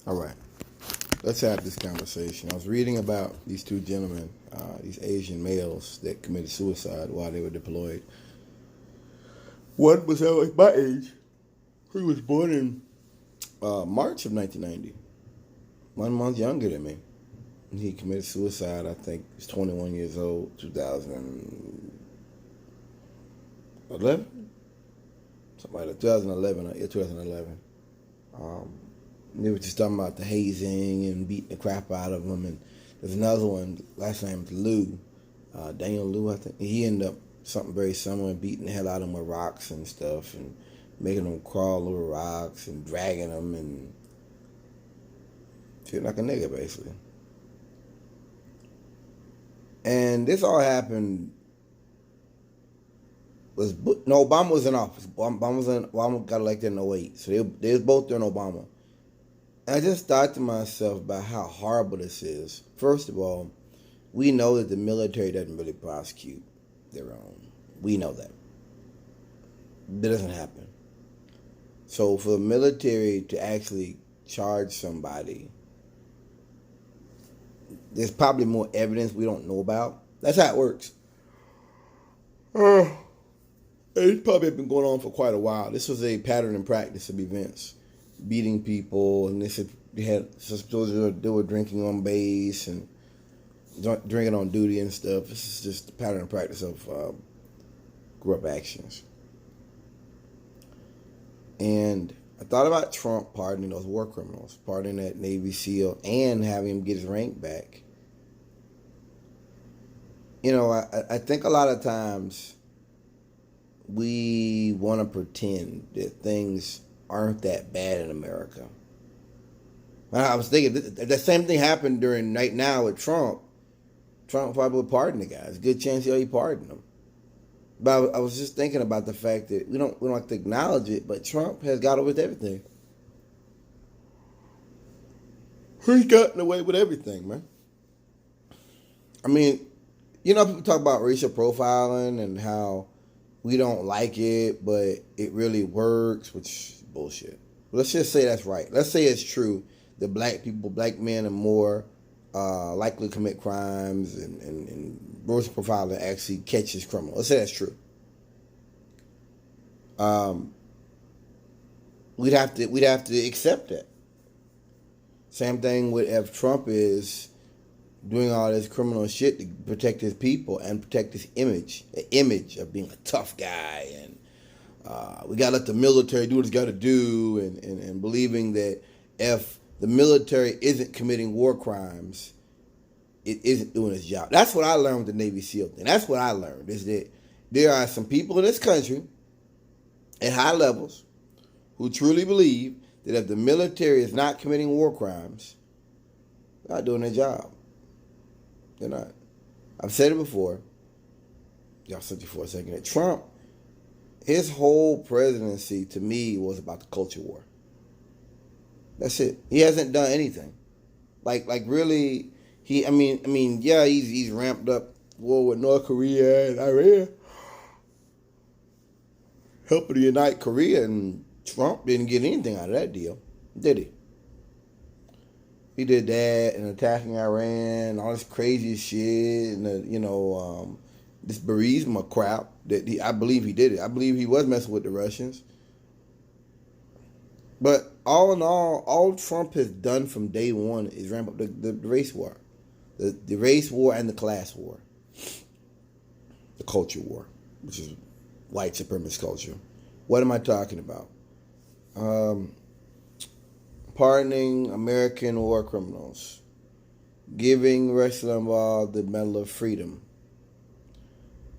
All right, let's have this conversation. I was reading about these two gentlemen, these Asian males that committed suicide while they were deployed. One was like my age. He was born in March of 1990, 1 month younger than me. He committed suicide, I think he was 21 years old, 2011? Something like that, 2011, yeah, 2011. Um, they were just talking about the hazing and beating the crap out of him. And there's another one, last name is Liu, Daniel Liu, I think. He ended up something very similar, beating the hell out of him with rocks and stuff and making them crawl over rocks and dragging them and feeling like a nigga, basically. And this all happened Obama was in office. Obama got elected in '08, so they was both during Obama. And I just thought to myself about how horrible this is. First of all, we know that the military doesn't really prosecute their own. We know that. That doesn't happen. So for the military to actually charge somebody, there's probably more evidence we don't know about. That's how it works. It's probably been going on for quite a while. This was a pattern and practice of events, beating people, and they were drinking on base and drinking on duty and stuff. This is just a pattern and practice of corrupt actions. And I thought about Trump pardoning those war criminals, pardoning that Navy SEAL, and having him get his rank back. You know, I think a lot of times we want to pretend that things aren't that bad in America. I was thinking the same thing happened during right now with Trump. Trump probably would pardon the guys. Good chance he pardoned them. But I was just thinking about the fact that we don't like to acknowledge it, but Trump has got away with everything. He's gotten away with everything, man. I mean, you know, people talk about racial profiling and how we don't like it, but it really works, which is bullshit. Let's just say that's right. Let's say it's true that black men are more likely to commit crimes and racial profiling actually catches criminals. Let's say that's true. We'd have to accept that. Same thing with if Trump is doing all this criminal shit to protect his people and protect his image, the image of being a tough guy, and we gotta let the military do what it's gotta do, and believing that if the military isn't committing war crimes, it isn't doing its job. That's what I learned with the Navy SEAL thing. That's what I learned, is that there are some people in this country at high levels who truly believe that if the military is not committing war crimes, they're not doing their job. They're not. I've said it before. Y'all said it for a second. That Trump, his whole presidency to me was about the culture war. That's it. He hasn't done anything. Like really. He's ramped up war with North Korea and Iran, helping to unite Korea, and Trump didn't get anything out of that deal, did he? He did that and attacking Iran, all this crazy shit, and this Burisma crap that I believe he did it. I believe he was messing with the Russians. But all in all Trump has done from day one is ramp up the race war. The race war and the class war. The culture war, which is white supremacist culture. What am I talking about? Pardoning American war criminals. Giving Rush Limbaugh the Medal of Freedom.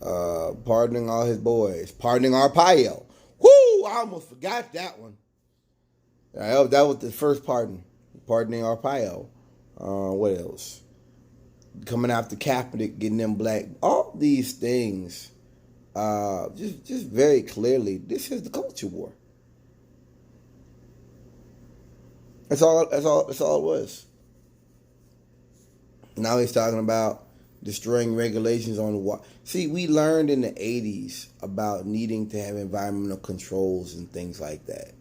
Pardoning all his boys. Pardoning Arpaio. Whoo! I almost forgot that one. That was the first pardon. Pardoning Arpaio. What else? Coming after Kaepernick, getting them black. All these things, just very clearly, this is the culture war. That's all it was. Now he's talking about destroying regulations on what. See, we learned in the 80s about needing to have environmental controls and things like that.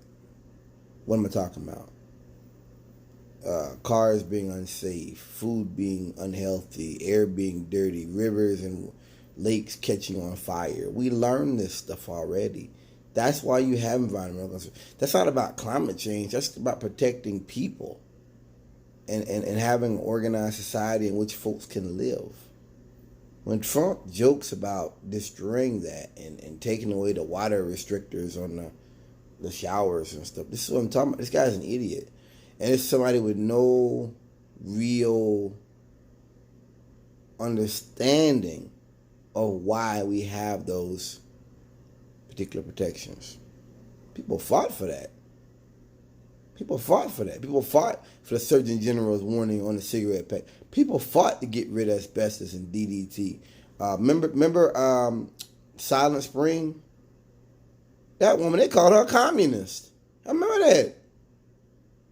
What am I talking about? cars being unsafe, food being unhealthy, air being dirty, rivers and lakes catching on fire. We learned this stuff already. That's why you have environmental concerns. That's not about climate change. That's about protecting people and having an organized society in which folks can live. When Trump jokes about destroying that and taking away the water restrictors on the showers and stuff, this is what I'm talking about. This guy's an idiot. And it's somebody with no real understanding of why we have those particular protections. People fought for that. People fought for that. People fought for the Surgeon General's warning on the cigarette pack. People fought to get rid of asbestos and DDT. Remember Silent Spring? That woman, they called her a communist. I remember that.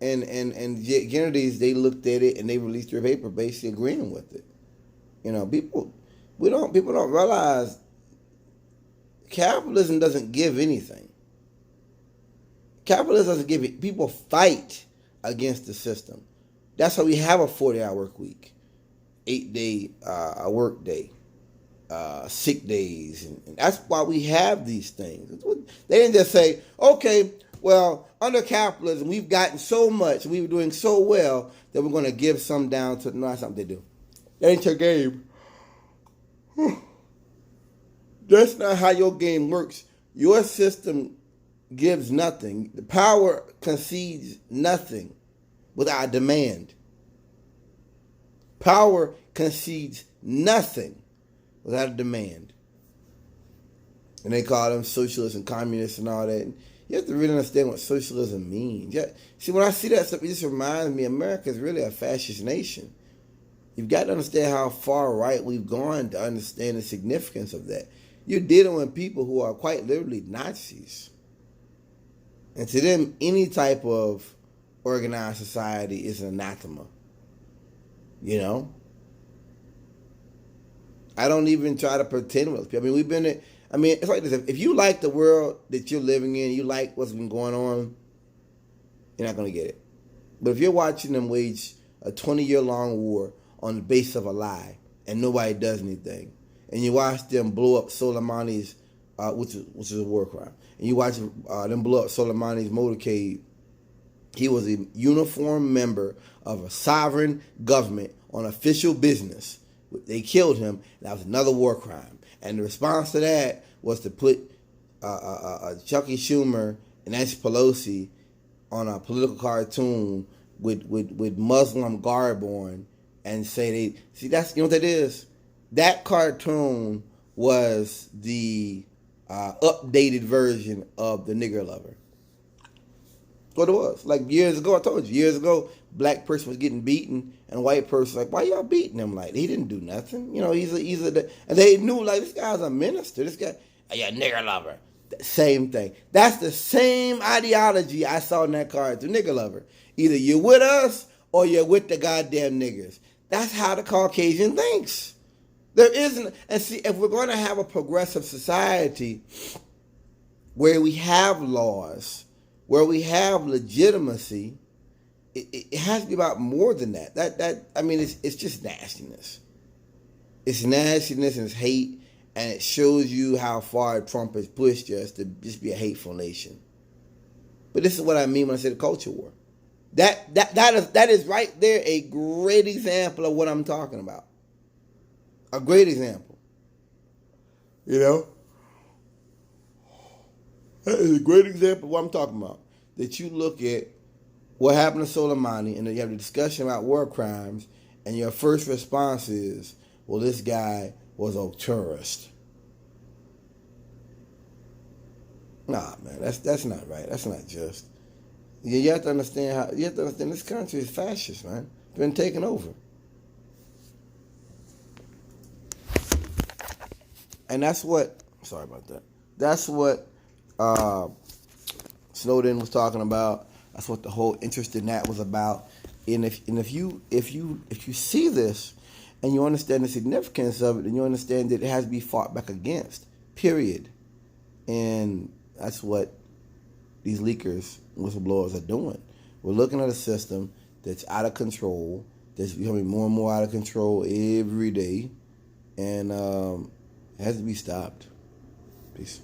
And Kennedy's, they looked at it and they released their paper basically agreeing with it. You know, people don't realize capitalism doesn't give anything. Capitalism doesn't give it. People fight against the system. That's why we have a 40-hour work week, 8-day work day, sick days, and that's why we have these things. They didn't just say, okay, well, under capitalism, we've gotten so much, we were doing so well that we're going to give some down to. No, that's not what they do. That ain't your game. That's not how your game works. Your system gives nothing. The power concedes nothing without demand. Power concedes nothing without a demand. And they call them socialists and communists and all that. And you have to really understand what socialism means. Yeah. See, when I see that stuff, it just reminds me America is really a fascist nation. You've got to understand how far right we've gone to understand the significance of that. You're dealing with people who are quite literally Nazis. And to them, any type of organized society is an anathema. You know? I don't even try to pretend with people. I mean, it's like this. If you like the world that you're living in, you like what's been going on, you're not going to get it. But if you're watching them wage a 20-year-long war on the basis of a lie and nobody does anything, and you watch them blow up Soleimani's, which is a war crime, and you watch them blow up Soleimani's motorcade, he was a uniformed member of a sovereign government on official business. They killed him. That was another war crime. And the response to that was to put Chucky Schumer and Nancy Pelosi on a political cartoon with Muslim garb on and say that's, you know what that is? That cartoon was the updated version of the nigger lover. What it was. Like years ago, I told you, years ago, black person was getting beaten, and a white person was like, why y'all beating him? Like, he didn't do nothing. You know, and they knew, like, this guy's a minister. This guy, yeah, nigger lover. Same thing. That's the same ideology I saw in that card, the nigger lover. Either you're with us or you're with the goddamn niggers. That's how the Caucasian thinks. There isn't, and see, if we're going to have a progressive society where we have laws, where we have legitimacy, it has to be about more than that. It's just nastiness. It's nastiness and it's hate, and it shows you how far Trump has pushed us to just be a hateful nation. But this is what I mean when I say the culture war. That is right there a great example of what I'm talking about. A great example. You know? That is a great example of what I'm talking about. That you look at what happened to Soleimani, and then you have the discussion about war crimes, and your first response is, well, this guy was a terrorist. Nah, man, that's not right. That's not just. You have to understand this country is fascist, man. It's been taken over. And that's what, sorry about that. That's what Snowden was talking about. That's what the whole interest in that was about. And if you see this and you understand the significance of it, and you understand that it has to be fought back against, period. And that's what these leakers, whistleblowers are doing. We're looking at a system that's out of control, that's becoming more and more out of control every day, and it has to be stopped. Peace.